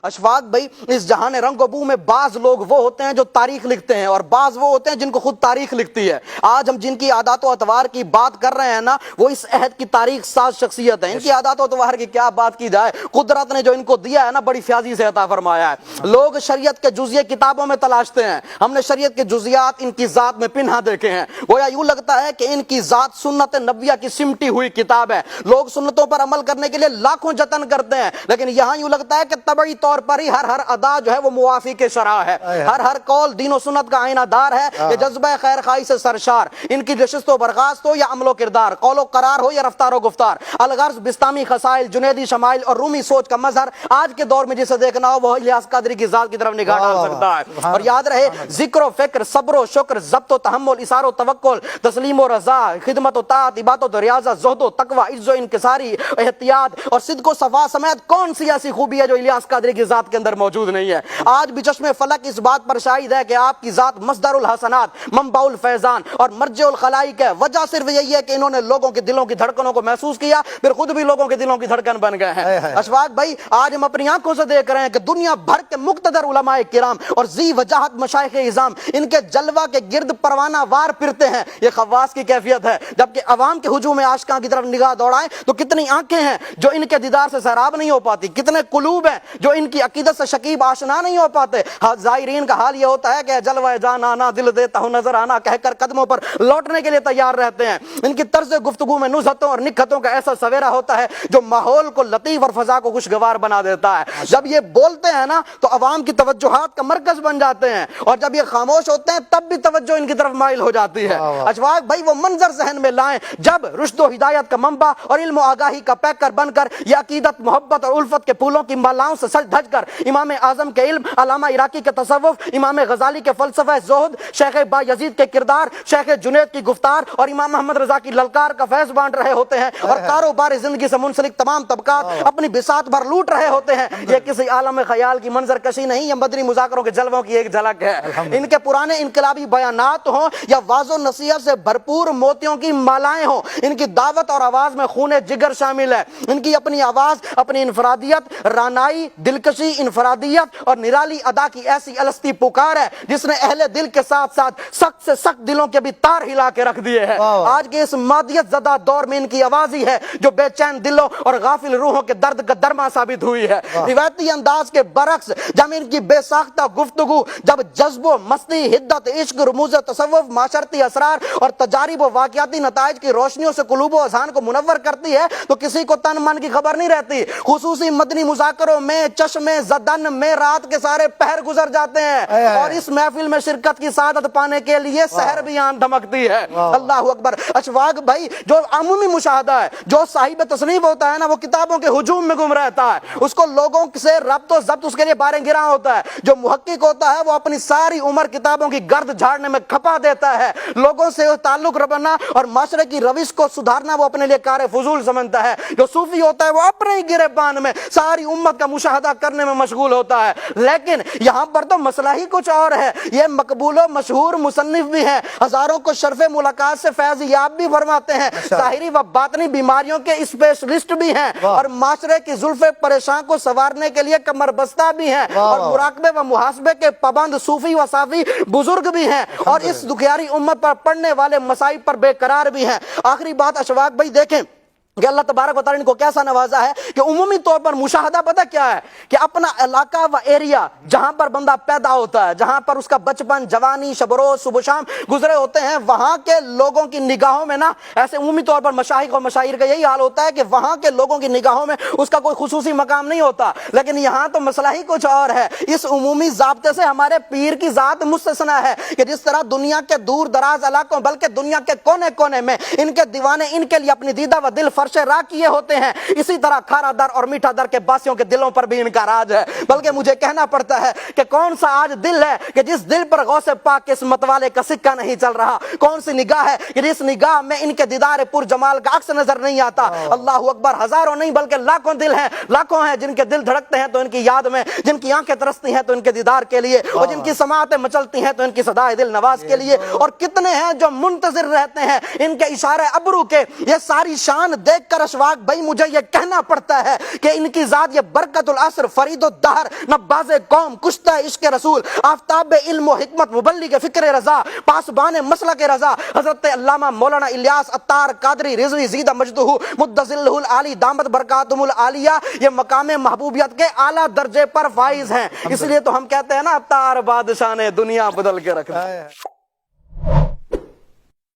اشفاق بھائی، اس جہان رنگ و بو میں بعض لوگ وہ ہوتے ہیں جو تاریخ لکھتے ہیں اور بعض وہ ہوتے ہیں جن کو خود تاریخ لکھتی ہے۔ آج ہم جن کی عادات و اطوار کی بات کر رہے ہیں نا، وہ اس عہد کی تاریخ ساز شخصیت ہیں۔ ان کی عادات و اطوار کی کیا بات کی جائے، قدرت نے جو ان کو دیا ہے نا، بڑی فیاضی سے عطا فرمایا ہے۔ لوگ شریعت کے جزیے کتابوں میں تلاشتے ہیں، ہم نے شریعت کے جزیات ان کی ذات میں پنہا دیکھے ہیں۔ گویا یوں لگتا ہے کہ ان کی ذات سنت نبویہ کی سمٹی ہوئی کتاب ہے۔ لوگ سنتوں پر عمل کرنے کے لیے لاکھوں جتن کرتے ہیں، لیکن یہاں یوں لگتا ہے کہ طبعی طور پر ہی ہر ادا جو ہے وہ موافی کے شرح ہے۔ ہر قول دین و سنت کا آئینہ دار ہے، یہ جذبہ خیر خواہی سے سرشار۔ ان کی نشست و برخاست ہو یا عمل و کردار، قول و قرار ہو یا رفتار و گفتار، الغرض بستامی خصائل، جنیدی شمائل اور رومی سوچ کا مظہر، آج کے دور میں جسے دیکھنا ہو وہ الیاس قادری کی ذات کی طرف نگاہ ڈال سکتا ہے۔ اور یاد رہے، ذکر و فکر، صبر و شکر، ضبط و تحمل، اثار و توکل، تسلیم و رضا، خدمت و طاعت، عبادت و ریاضت، زہد و تقوی، عز و انکساری، احتیاط اور صدق و صفا سمیت کون سی ایسی خوبی ہے جو الیاس قادری کی ذات کے اندر موجود نہیں ہے؟ آج بھی چشم فلک اس بات پر شاہد ہے کہ آپ کی ذات مصدر الحسنات، منبع الفیضان اور مرجع الخلائق ہے۔ وجہ صرف یہی ہے کہ انہوں نے لوگوں کے دلوں کی دھڑکنوں کو محسوس کیا، پھر خود بھی لوگوں کے دلوں کی دھڑکن بن گئے ہیں۔ اشفاق بھائی، آج ہم اپنی آنکھوں سے دیکھ رہے ہیں کہ دنیا بھر کے مقتدر علماء کرام اور ذی وجاہت مشائخ اعظام ان کے جلوہ کے گرد پروانہ وار پھرتے ہیں۔ یہ خواص کی کیفیت ہے۔ جبکہ عوام کے ہجوم عاشقاں کی طرف نگاہ دوڑائیں تو کتنی آنکھیں ہیں جو ان کے دیدار سے سیراب نہیں ہو پاتی، کتنے قلوب ہیں جو ان کی عقیدت سے شکیب آشنا نہیں ہو پاتے۔ زائرین کا حال یہ ہوتا ہے کہ جلوہ جان آنا، دل دیتا ہوں نظر آنا کہہ کر قدموں پر لوٹنے کے لیے تیار رہتے ہیں۔ ان کی طرز گفتگو میں نزہتوں اور نکہتوں کا ایسا سویرا ہوتا ہے جو ماحول کو لطیف اور فضا کو خوشگوار بنا دیتا ہے۔ جب یہ بولتے ہیں نا تو عوام کی توجہات کا مرکز بن جاتے ہیں، اور جب یہ خاموش ہوتے ہیں تب بھی توجہ ان کی طرف مائل ہو جاتی ہے۔ اشفاق بھائی، وہ منظر ذہن میں لائیں جب رشد و ہدایت کا منبع اور علم و آگاہی کا پیکر بن کر یہ عقیدت، محبت اور الفت کے پھولوں کی مالاؤں سے سج دھج کر امام اعظم کے علم، علامہ عراقی کے تصوف، امام غزالی کے فلسفہ زہد، شیخ بایزید کے کردار، شیخ جنید کی گفتار اور امام محمد رضا کی للکار کا فیض بانٹ رہے ہوتے ہیں، اور کاروبار زندگی سے منسلک تمام طبقات اپنی بساط بھر لوٹ رہے ہوتے ہیں۔ یہ کسی عالم خیال کی منظر کشی نہیں، یہ مدنی مذاکروں کے جلووں کی ایک جھلک ہے۔ ان کے پرانے انقلابی بیانات ہوں یا واضح و نصیحت سے بھرپور موتیوں کی مالائیں ہوں، ان کی دعوت اور آواز میں خون جگر شامل ہے۔ ان کی اپنی آواز، اپنی انفرادیت، رانائی، دلکشی، انفرادیت اور نرالی ادا کی ایسی الستی پکار ہے جس نے اہل دل کے ساتھ ساتھ سخت سے سخت دلوں کے بھی تار ہلا کے رکھ دیے ہیں۔ آج کے اس مادیت زدہ دور میں ان کی آواز ہی ہے جو بے چین دلوں اور غافل روحوں کے درد کا درما ثابت ہوئی ہے۔ روایتی انداز کے برعکس جب ان کی بے ساختہ گفتگو، جب جذب و مستی، حدت عشق، رموز تصوف، معاشرتی اسرار اور تجارب و واقعاتی نتائج کی روشنیوں سے قلوب و اذہان کو منور کرتی ہے تو کسی کو تن من کی خبر نہیں رہتی۔ خصوصی مدنی مذاکروں میں چشم زدن میں رات کے سارے پہر گزر جاتے ہیں، اور اس محفل میں شرکت کی سعادت پانے کے لیے سحر بھی آن دھمکتی ہے۔ اللہ اکبر۔ اشفاق بھائی، جو عمومی مشاہدہ ہے، جو صاحب تصنیف ہوتا ہے نا، وہ کتابوں کے ہجوم میں گم رہتا ہے، اس کو لوگوں سے ربط و ضبط اس کے لیے باریں گراں ہوتا ہے۔ جو محقق ہوتا ہے وہ اپنی ساری عمر کتابوں کی گرد جھاڑنے میں کھپا دیتا ہے۔ لوگوں سے تعلق رکھنا اور معاشرے کی روش کو سدھارنا وہ اپنے لیے کار فضول سمجھتا ہے۔ جو صوفی ہوتا ہے وہ اپنے ہی گریبان میں ساری امت کا مشاہدہ کرنے میں مشغول ہوتا ہے۔ لیکن یہاں پر تو مسئلہ ہی کچھ اور ہے۔ یہ مقبول و مشہور مصنف بھی ہیں، ہزاروں کو شرف ملاقات سے فیض یاب بھی فرماتے ہیں، ظاہری و باطنی بیماریوں کے اسپیشلسٹ بھی ہیں، اور معاشرے کی زلف پریشان کو سنوارنے کے لیے کمر بستہ بھی ہیں، اور مراقبے و محاسبے کے پابند صوفی و صافی بزرگ بھی ہیں، اور اس دکھیاری امت پر پڑنے والے مصائب پر بے قرار بھی ہیں۔ آخری بات اشفاق بھائی دیکھیں کہ اللہ تبارک و تعالیٰ نے ان کو کیسا نوازا ہے کہ عمومی طور پر مشاہدہ پتہ کیا ہے کہ اپنا علاقہ و ایریا جہاں پر بندہ پیدا ہوتا ہے، جہاں پر اس کا بچپن، جوانی، شب و روز، صبح و شام گزرے ہوتے ہیں، وہاں کے لوگوں کی نگاہوں میں نا، ایسے عمومی طور پر مشائخ و مشاہیر کا یہی حال ہوتا ہے کہ وہاں کے لوگوں کی نگاہوں میں اس کا کوئی خصوصی مقام نہیں ہوتا، لیکن یہاں تو مسئلہ ہی کچھ اور ہے۔ اس عمومی ضابطے سے ہمارے پیر کی ذات مستثنا ہے کہ جس طرح دنیا کے دور دراز علاقوں بلکہ دنیا کے کونے کونے میں ان کے دیوانے ان کے لیے اپنی دیدہ و دل فرش راہ کیے ہوتے ہیں، اسی طرح کھارا در اور میٹھا در کے باسیوں کے دلوں پر بھی ان کا راج ہے۔ بلکہ مجھے کہنا پڑتا ہے کہ کون سا آج دل ہے کہ جس دل پر غوث پاک کے اس متوالے کا سکہ نہیں چل رہا، کون سی نگاہ ہے کہ جس نگاہ میں ان کے دیدار پر جمال کا عکس نظر نہیں آتا۔ اللہ اکبر۔ ہزاروں نہیں بلکہ لاکھوں دل ہیں، لاکھوں ہیں جن کے دل دھڑکتے ہیں تو ان کی یاد میں، جن کی آنکھیں ترستی ہیں تو ان کے دیدار کے لیے، اور جن کی سماعتیں مچلتی ہیں تو ان کی صدائے دل نواز کے لیے، اور کتنے ہیں جو منتظر رہتے ہیں ان کے اشارے ابرو کے۔ یہ ساری شان دیکھ دیکھ کر اشواق بھائی مجھے یہ کہنا پڑتا ہے کہ ان کی ذات یہ برکت العصر فرید الدہر نباز قوم کشتہ عشق رسول آفتاب علم و حکمت مبلغ فکر رضا پاسبان مسلک رضا حضرت علامہ مولانا الیاس عطار قادری رضوی زیدہ مجدہ مدظلہ العالی دامت برکاتہم العالیہ یہ مقام محبوبیت کے اعلیٰ درجے پر فائز ہیں. اس لیے تو ہم کہتے ہیں نا عطار بادشاہ نے دنیا بدل کے رکھ دی.